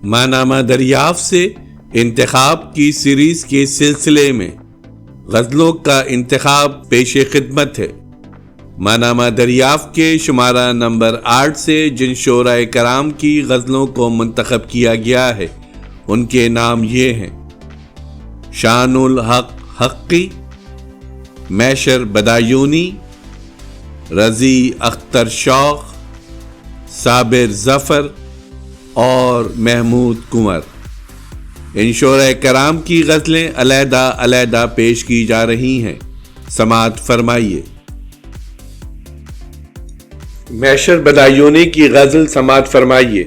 ماہنامہ دریافت سے انتخاب کی سیریز کے سلسلے میں غزلوں کا انتخاب پیش خدمت ہے۔ ماہنامہ دریافت کے شمارہ نمبر 8 سے جن شعراء کرام کی غزلوں کو منتخب کیا گیا ہے ان کے نام یہ ہیں: شان الحق حقی، میشر بدایونی، رضی اختر شوق، صابر ظفر اور محمود کنور۔ ان شعراء کرام کی غزلیں علیحدہ علیحدہ پیش کی جا رہی ہیں، سماعت فرمائیے۔ میشر بدایونی کی غزل سماعت فرمائیے۔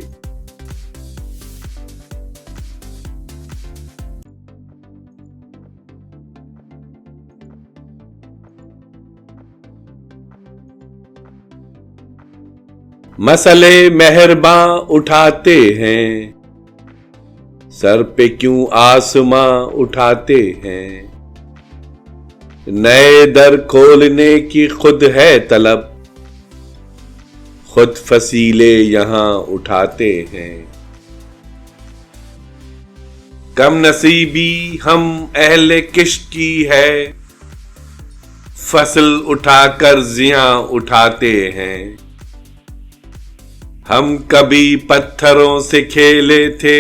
مسئلے مہرباں اٹھاتے ہیں، سر پہ کیوں آسماں اٹھاتے ہیں، نئے در کھولنے کی خود ہے طلب، خود فصیلے یہاں اٹھاتے ہیں۔ کم نصیبی ہم اہل کشت کی ہے، فصل اٹھا کر زیاں اٹھاتے ہیں۔ ہم کبھی پتھروں سے کھیلے تھے،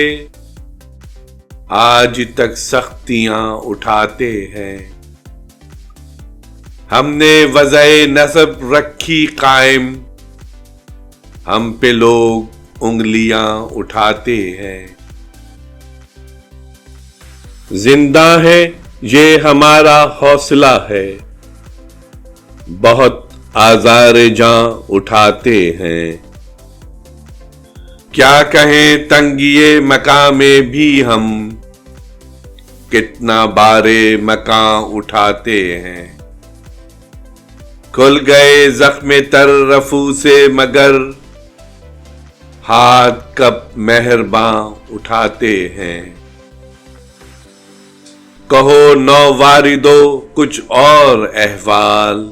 آج تک سختیاں اٹھاتے ہیں۔ ہم نے وضع نسب رکھی قائم، ہم پہ لوگ انگلیاں اٹھاتے ہیں۔ زندہ ہے یہ ہمارا حوصلہ ہے، بہت آزار جاں اٹھاتے ہیں۔ کیا کہیں تنگیے مقام میں بھی ہم، کتنا بارے مقام اٹھاتے ہیں۔ کھل گئے زخم تر رفو سے مگر، ہاتھ کب مہرباں اٹھاتے ہیں۔ کہو نو واردو کچھ اور احوال،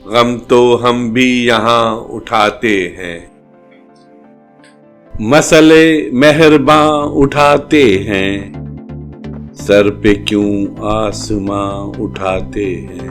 غم تو ہم بھی یہاں اٹھاتے ہیں۔ مسئلے مہرباں اٹھاتے ہیں، سر پہ کیوں آسماں اٹھاتے ہیں۔